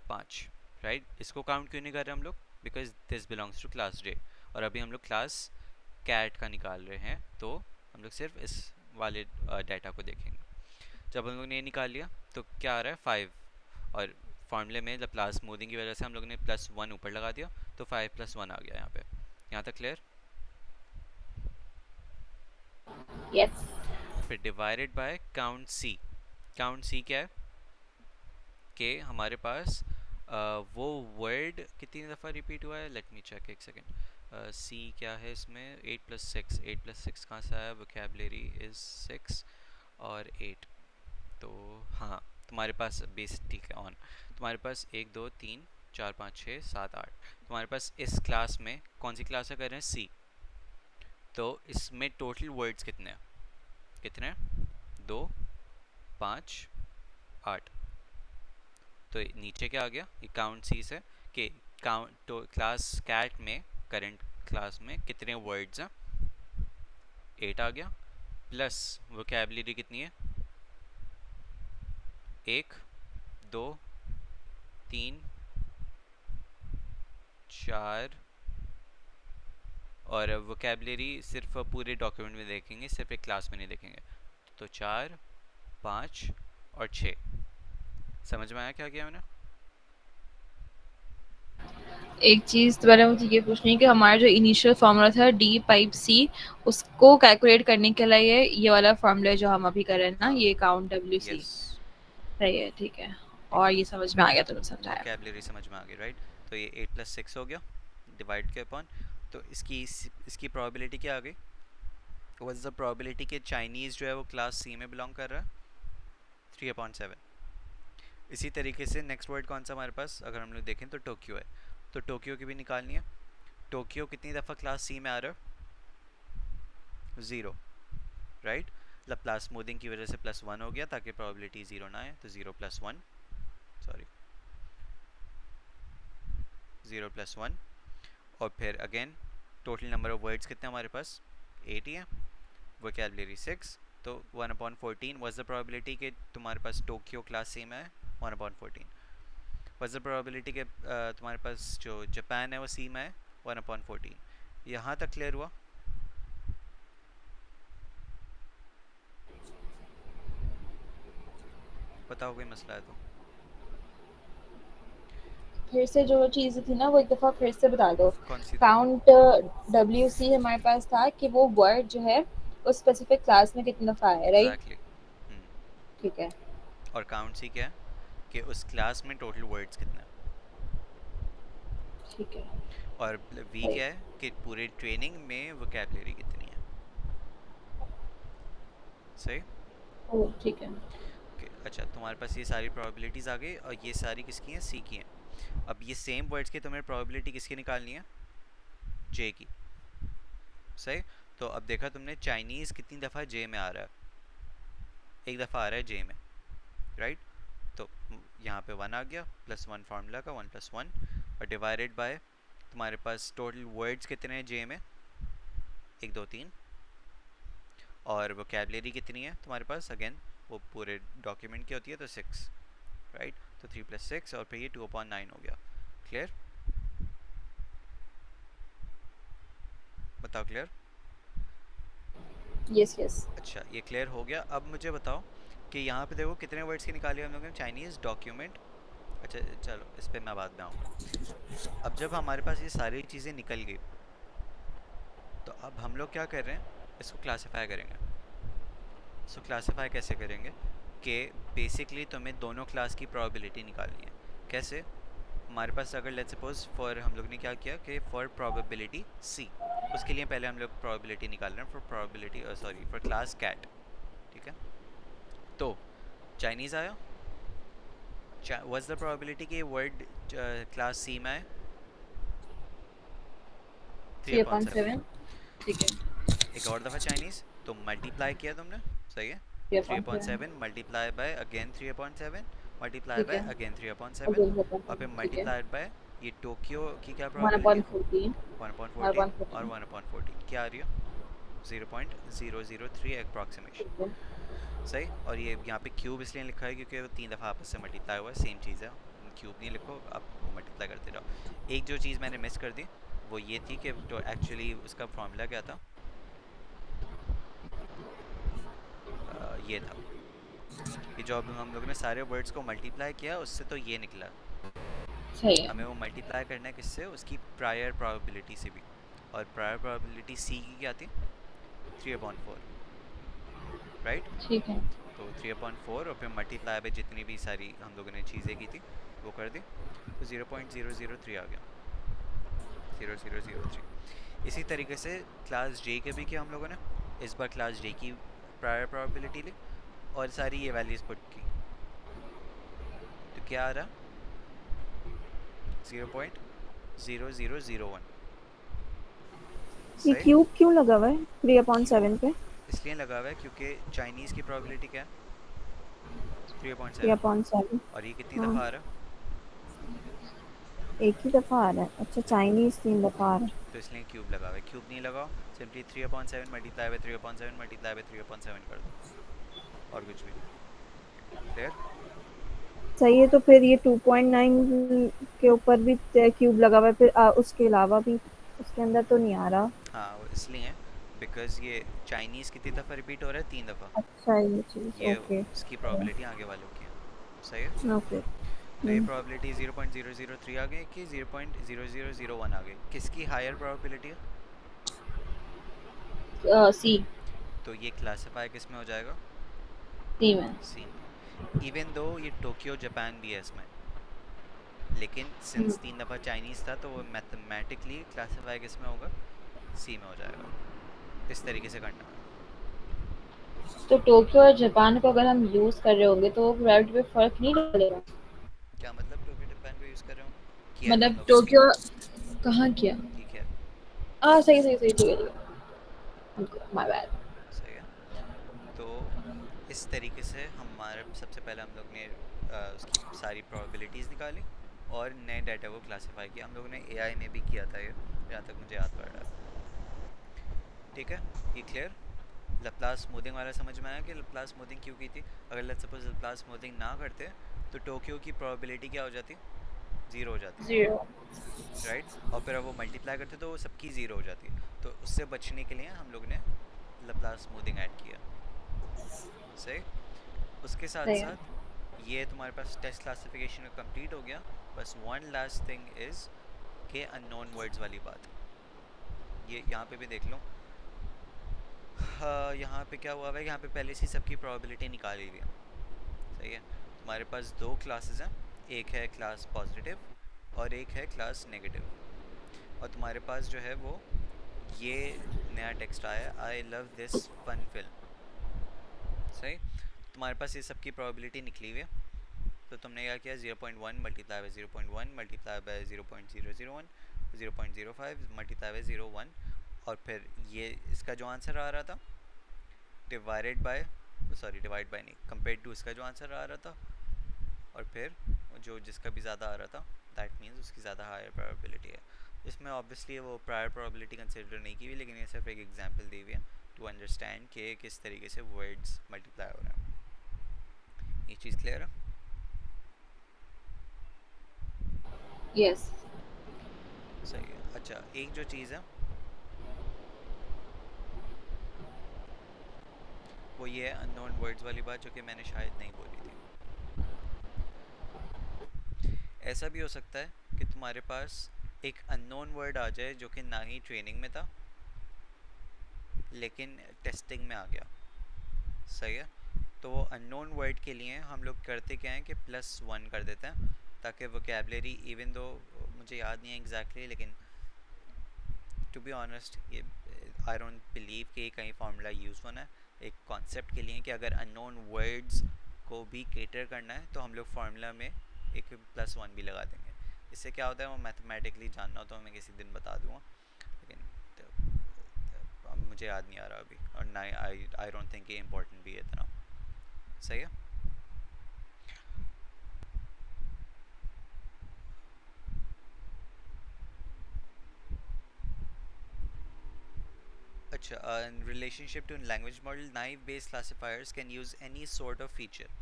पाँच, राइट। इसको काउंट क्यों नहीं कर रहे हम लोग, because this belongs to class day, और अभी हम लोग क्लास कैट का निकाल रहे हैं, तो हम लोग सिर्फ इस वाले डाटा को देखेंगे। जब हम लोग ने ये निकाल लिया तो क्या आ रहा है, 5, और फार्मूले में लैप्लास स्मूथिंग की वजह से हम लोग ने +1 ऊपर लगा दिया, तो 5+1 आ गया यहाँ पे। यहाँ तक क्लियर। यस। फिर divided by count C. Count C क्या है कि हमारे पास वो वर्ड कितनी दफ़ा रिपीट हुआ है, लेट मी चेक, एक सेकेंड। सी क्या है इसमें, 8+6, 8+6 कहाँ से आया, वोकेबलरी इज़ 6 और 8, तो हाँ, तुम्हारे पास बेस ठीक है ऑन। तुम्हारे पास 1 2 3 4 5 6 7 8, तुम्हारे पास इस क्लास में, कौन सी क्लास है कर रहे हैं, सी। तो इसमें टोटल वर्ड्स कितने हैं, कितने हैं, 2 5 8। तो नीचे क्या आ गया, ये काउंट सी से कि काउंट तो क्लास कैट में, करंट क्लास में कितने वर्ड्स हैं, 8 आ गया, प्लस वोकेबलरी कितनी है, 1 2 3 4, और वोकेबलरी सिर्फ पूरे डॉक्यूमेंट में देखेंगे, सिर्फ एक क्लास में नहीं देखेंगे, तो 4 5 और 6। समझ में आया क्या किया मैंने? एक चीज़ दोबारा मुझे ये पूछनी है कि हमारा जो इनिशियल फार्मूला था डी पाइप सी, उसको कैलकुलेट करने के लिए ये वाला फार्मूला जो हम अभी कर रहे हैं ना, हाँ, ये काउंट डब्ल्यू सी, यस, सही है, ठीक है। ठीक और है। ये समझ में आ गया, तुमने समझाया। वोकेबलरी समझ में आ गई, राइट। तो ये 8+6 हो गया, डिवाइड के अपॉन, तो इसकी प्रोबेबिलिटी क्या आ गई, व्हाट्स द प्रोबेबिलिटी कि चाइनीज़ जो है वो क्लास सी में बिलोंग कर रहा है, 3/7। इसी तरीके से नेक्स्ट वर्ड कौन सा हमारे पास, अगर हम लोग देखें तो टोक्यो है, तो टोक्यो की भी निकालनी है। टोक्यो कितनी दफ़ा क्लास सी में आ रहा है, 0, राइट। लैप्लास स्मूथिंग की वजह से +1 हो गया ताकि प्रोबेबिलिटी 0 ना आए, तो 0+1, सॉरी, 0+1। और फिर again total number of words कितने हमारे पास, 8 ही है, वोकेबलरी 6, तो 1/14 वॉज द प्रोबेबिलिटी कि तुम्हारे पास टोक्यो क्लास सी में है, 1/14। वॉज द प्रोबेबिलिटी कि तुम्हारे पास जो जापान है वो सी में है, 1/14। यहाँ तक क्लियर हुआ? बताओ कोई मसला है तो। फिर से जो चीज़ थी ना वो एक दफ़ा फिर से बता दो। कौन सी थी? काउंट डब्ल्यू सी हमारे पास था कि वो वर्ड जो है उस स्पेसिफिक क्लास में कितनी दफ़ा है, राइट? एग्जैक्टली, ठीक है। और काउंट सी क्या है कि उस क्लास में टोटल वर्ड्स कितने हैं, ठीक है। और वी क्या राइट। है कि पूरे ट्रेनिंग में वोकेबलरी कितनी है, सही। ओह, ठीक है। ओके, अच्छा, तुम्हारे पास ये सारी प्रोबेबिलिटीज़ आ गई, और ये सारी किसकी हैं, सी की हैं। अब ये सेम वर्ड्स की तुम्हें प्रोबेबिलिटी किसकी निकालनी है, जे की, सही। तो अब देखा तुमने चाइनीज़ कितनी दफ़ा जे में आ रहा है, एक दफ़ा आ रहा है जे में, राइट। तो यहाँ पे 1 आ गया, +1 फार्मूला का, 1+1, और डिवाइडेड बाय तुम्हारे पास टोटल वर्ड्स कितने हैं जे में? 1 2 3। और वोकेबलरी कितनी है तुम्हारे पास? अगेन वो पूरे डॉक्यूमेंट की होती है तो 6, राइट? तो 3 + 6 और फिर ये 2/9 हो गया। क्लियर? बताओ क्लियर? Yes yes. अच्छा, ये क्लियर हो गया। अब मुझे बताओ कि यहाँ पे देखो कितने वर्ड्स की निकाली हम लोगों ने? Chinese document. अच्छा चलो, इस पर मैं बाद में आऊँगा। अब जब हमारे पास ये सारी चीज़ें निकल गई तो अब हम लोग क्या कर रहे हैं? इसको क्लासीफाई करेंगे। इसको क्लासीफाई कैसे करेंगे कि बेसिकली तुम्हें दोनों क्लास की प्रोबेबिलिटी निकालनी है। कैसे? हमारे पास अगर लेट्स सपोज फॉर, हम लोग ने क्या किया कि फॉर प्रोबेबिलिटी सी, उसके लिए पहले हम लोग प्रोबेबिलिटी निकाल रहे हैं for probability, sorry, for class cat. ठीक है, तो चाइनीज़ आया। व्हाट्स द प्रोबेबिलिटी कि वर्ड क्लास सी में आए? Three three upon upon seven seven ठीक है। एक और दफ़ा चाइनीज़, तो मल्टीप्लाई किया तुमने, सही है। Three three upon upon seven seven multiply by again 3/7 multiply ठीक बाय है। अगेन 3/7 अगेन अपॉन और फिर सेवन ठीक है। मल्टीप्लाइड बाय ये टोक्यो की क्या वन प्रोबेबिलिटी अपॉन है? 14 one upon one upon fourteen और 14 वन अपॉन फोर्टीन क्या आ रही है? 0.003 अप्रॉक्सीमेशन। ठीक है। सही। और ये यहाँ पे क्यूब इसलिए लिखा है क्योंकि वो 3 दफ़ा आपस से मल्टीप्लाई हुआ है, सेम चीज़ है। क्यूब नहीं लिखो, आप वो मल्टीप्लाई करते जाओ। एक जो चीज़ मैंने मिस कर दी वो ये थी कि तो एक्चुअली उसका फॉर्मूला क्या था? ये था कि जो अब हम लोगों ने सारे वर्ड्स को मल्टीप्लाई किया उससे तो ये निकला। सही है। हमें वो मल्टीप्लाई करना है किससे? उसकी प्रायर प्रोबेबिलिटी से भी। और प्रायर प्रोबेबिलिटी सी की क्या थी? 3/4, राइट? ठीक है। तो 3/4 और फिर मल्टीप्लाई बाय जितनी भी सारी हम लोगों ने चीज़ें की थी वो कर दी, तो 0.003 आ गया। 0003। इसी तरीके से क्लास जे के भी किया हम लोगों ने। इस बार क्लास जे की प्रायर प्रोबेबिलिटी ली और सारी ये वैल्यूज़ पुट की, तो क्या आ रहा? 0.0001। ये सही। क्यूब क्यों लगा हुआ है 3/7 पे? इसलिए लगा हुआ है क्योंकि चाइनीज़ की प्रोबेबिलिटी क्या है? 3/7। 3/7। और ये कितनी हाँ, दफ़ा आ रहा है? एक ही दफ़ा आ रहा है। अच्छा, चाइनीज़ 3 दफ़ा आ रहा है। तो इसलिए क्यूब लगा हुआ है। क्यूब नहीं लगाओ, simply 3/7 multiply by 3/7 multiply by 3/7 कर दो, और कुछ भी नहीं। क्लियर? सही है, तो फिर ये 2.9 के ऊपर भी क्यूब लगा हुआ है, फिर उसके अलावा भी उसके अंदर तो नहीं आ रहा। हाँ, वो इसलिए बिकॉज ये चाइनीज़ कितनी दफ़ा रिपीट हो रहा है? 3 दफ़ा। अच्छा, ये चीज़ ये ओके। इसकी प्रोबेबिलिटी आगे वालों की है। सही है। ओके। तो ये प्रोबेबिलिटी 0.003 आ गई कि 0.0001 आ गई। किसकी हायर प्रोबेबिलिटी है? सी। तो ये क्लासीफाई किस में हो जाएगा? सी में। सी में। इवन दो ये टोक्यो जापान भी है इसमें, लेकिन हम्म, सिंस 3 दफ़ा चाइनीज़ था तो वो मैथमेटिकली क्लासीफाई किस में होगा? सी में हो जाएगा। इस तरीके से करना है। तो टोक्यो और जापान को अगर हम यूज कर रहे होंगे तो वो प्रोबेबिलिटी पे फर्क नहीं डालेगा? क्या मतलब टोक्यो जापान को यूज़ कर रहे होंगे? किया है ना हम मतलब लोगों ने। टोक्यो कहाँ किया? ठीक है। सही सही सही, ठीक है ठीक है, माय बैड। सही है। तो इस तरीके से हमारे सबसे पहले हम लोग ने उसकी सारी प्रोबेबिलिटीज़ निकाली और नए डाटा को क्लासीफाई किया। हम लोगों ने एआई में भी किया था ये, जहाँ तक मुझे याद पड़ रहा है। ठीक है, ये क्लियर? लप्लास स्मूथिंग वाला समझ में आया कि लप्लास स्मूथिंग क्यों की थी? अगर लेट्स सपोज लप्लास स्मूथिंग ना करते तो टोक्यो की प्रोबेबिलिटी क्या हो जाती? ज़ीरो हो जाती, जीरो। राइट? और फिर अब वो मल्टीप्लाई करते तो वो सबकी ज़ीरो हो जाती। तो उससे बचने के लिए हम लोग ने लप्लास स्मूथिंग ऐड किया। सही। उसके साथ सही है। साथ ये तुम्हारे पास टेस्ट क्लासिफिकेशन कंप्लीट हो गया। बस वन लास्ट थिंग इज़ के अननोन वर्ड्स वाली बात। ये यहाँ पे भी देख लो। हाँ, यहाँ पे क्या हुआ है? यहाँ पे पहले से सबकी प्रोबेबिलिटी निकाली हुई है। सही है। तुम्हारे पास दो क्लासेस हैं, एक है क्लास पॉजिटिव और एक है क्लास नेगेटिव। और तुम्हारे पास जो है वो ये नया टेक्स्ट आया, I love this fun film. सही। तुम्हारे पास ये सबकी प्रोबेबिलिटी निकली हुई है। तो तुमने क्या किया? 0.1 multiply by 0.1 multiply by 0.001 0.05 multiply by 0.1 और फिर ये इसका जो आंसर आ रहा था divided by, sorry divide by नहीं, कंपेयर टू इसका जो आंसर आ रहा था, और फिर जो जिसका भी ज़्यादा आ रहा था दैट मीन्स उसकी ज़्यादा हायर प्रोबेबिलिटी है। इसमें ऑब्वियसली वो प्रायर प्रोबेबिलिटी कंसिडर नहीं की हुई, लेकिन ये सिर्फ एक एग्जांपल दी हुई है टू अंडरस्टैंड कि किस तरीके से वर्ड्स मल्टीप्लाई हो रहे हैं। ये चीज़ क्लियर है? यस। सही है। अच्छा, एक जो चीज़ है वो ये है अननोन वर्ड्स वाली बात, जो कि मैंने शायद नहीं बोली थी। ऐसा भी हो सकता है कि तुम्हारे पास एक अननोन वर्ड आ जाए जो कि ना ही ट्रेनिंग में था लेकिन टेस्टिंग में आ गया। सही है। तो वो अननोन वर्ड के लिए हम लोग करते क्या हैं कि +1 कर देते हैं, ताकि वोकेबलरी, इवन दो मुझे याद नहीं है एग्जैक्टली, लेकिन टू बी ऑनेस्ट ये आई डोंट बिलीव कि कहीं फार्मूला यूज़ होना है एक कॉन्सेप्ट के लिए कि अगर अननोन वर्ड्स को भी केटर करना है तो हम लोग फार्मूला में एक +1 भी लगा देंगे। इससे क्या होता है, वो मैथमेटिकली जानना हो तो मैं किसी दिन बता दूँगा, लेकिन अब मुझे याद नहीं आ रहा अभी, और ना आई डोंट थिंक ये इम्पोर्टेंट भी है इतना। सही है। अच्छा, in relationship to language model, naive based classifiers can use any sort of feature.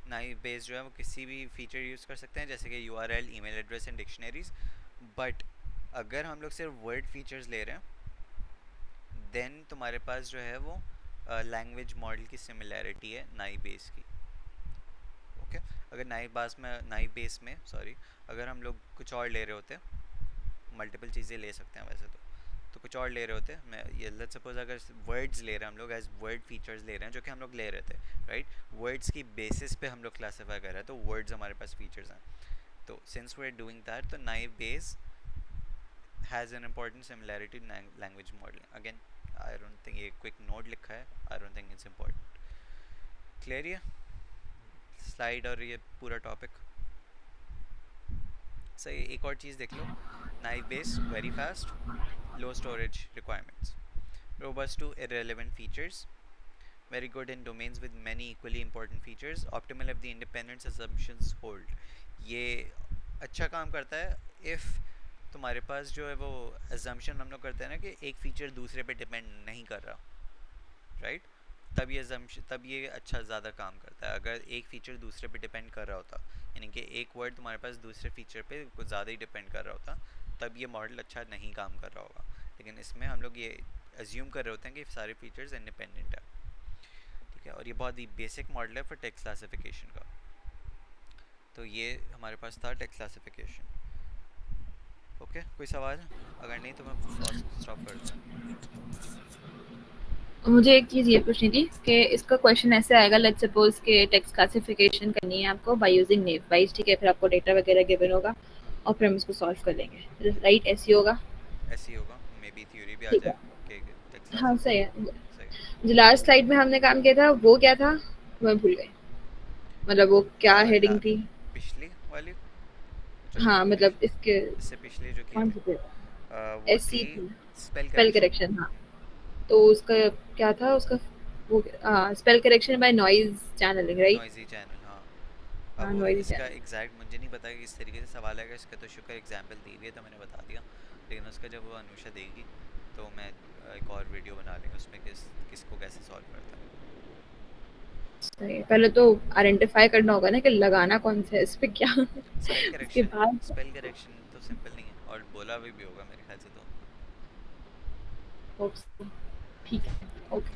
Naive based जो है वो किसी भी फीचर यूज़ कर सकते हैं, जैसे कि URL, email address and dictionaries. But अगर हम लोग सिर्फ वर्ड फीचर्स ले रहे हैं देन तुम्हारे पास जो है वो लैंग्वेज मॉडल की सिमिलैरिटी है नाइव बेस की। ओके, अगर नाइव बेस में सॉरी, अगर हम लोग कुछ और ले रहे होते, मल्टीपल चीज़ें ले सकते हैं वैसे तो कुछ और ले रहे होते, मैं ये लेट्स सपोज अगर वर्ड्स ले रहे हैं हम लोग एज वर्ड फीचर्स ले रहे हैं जो कि हम लोग ले रहे थे, राइट, वर्ड्स की बेसिस पे हम लोग क्लासीफाई कर रहे हैं, तो वर्ड्स हमारे पास फीचर्स हैं। तो since we are doing that, तो naive Bayes has an important similarity language modelling. Again I don't think ये क्विक नोट लिखा है, I don't think it's important. Clear है स्लाइड और ये पूरा टॉपिक? सही। एक और चीज़ देख लो, naive Bayes very fast, low storage requirements, robust to irrelevant features, very good in domains with many equally important features, optimal if the independent assumptions hold। ये अच्छा काम करता है if तुम्हारे पास जो है वो assumption हम लोग करते हैं ना कि एक फीचर दूसरे पे डिपेंड नहीं कर रहा, राइट, तब ये अच्छा ज़्यादा काम करता है। अगर एक फ़ीचर दूसरे पे डिपेंड कर रहा होता, यानी कि एक वर्ड तुम्हारे पास दूसरे फीचर पे कुछ ज़्यादा ही डिपेंड कर रहा होता, तब ये मॉडल अच्छा नहीं काम कर रहा होगा। लेकिन इसमें हम लोग ये एज्यूम कर रहे होते हैं कि सारे फीचर्स इंडिपेंडेंट है। ठीक है, और ये बहुत ही बेसिक मॉडल है फॉर टेक्स्ट क्लासिफिकेशन का। तो ये हमारे पास था टेक्स्ट क्लासिफिकेशन। ओके, कोई सवाल? अगर नहीं तो मैं पॉज स्टॉप कर दूँ। मुझे एक चीज़ ये पूछनी थी कि इसका क्वेश्चन ऐसे आएगा, लेट्स सपोज कि टेक्स्ट क्लासिफिकेशन करनी है आपको बाय यूजिंग नेव बाइस, ठीक है, फिर आपको डेटा वगैरह गिवन होगा और फिर हम इसको सॉल्व कर लेंगे, राइट? ऐसे ही होगा? ऐसे ही होगा, मे बी थ्योरी भी आ ठीक जाए है। कि टेक्स्ट हाँ सही है। क्लासिफिकेशन। सही है। जो लास्ट स्लाइड में हमने काम किया था वो क्या था, मैं भूल गई, मतलब वो क्या हेडिंग थी? पिछली वाली जो हाँ मतलब इसके इससे पिछले जो किए कौन थे, सी थी? वो थी एससी थी, स्पेल स्पेल करेक्शन। करेक्शन। हाँ, तो उसका क्या था उसका, वो spell correction by noise channeling, right? Noisy channel, हाँ। अब हाँ, वो नॉइजी इसका चैनल। एग्जैक्ट मुझे नहीं पता कि किस तरीके से सवाल आएगा, इसका तो शुक्र एग्जाम्पल दी हुई है तो मैंने बता दिया, लेकिन उसका जब वो अनुषा देगी तो मैं एक और वीडियो बना लेंगे उसमें किसको कैसे सॉल्व करता है। सही है। पहले तो आइडेंटिफाई करना होगा ना कि लगाना कौन सा है इस पे क्या स्पेल उसके करेक्शन, बाद स्पेल करेक्शन तो सिंपल नहीं है, और बोला भी होगा मेरे ख्याल से तो। ठीक है, ओके।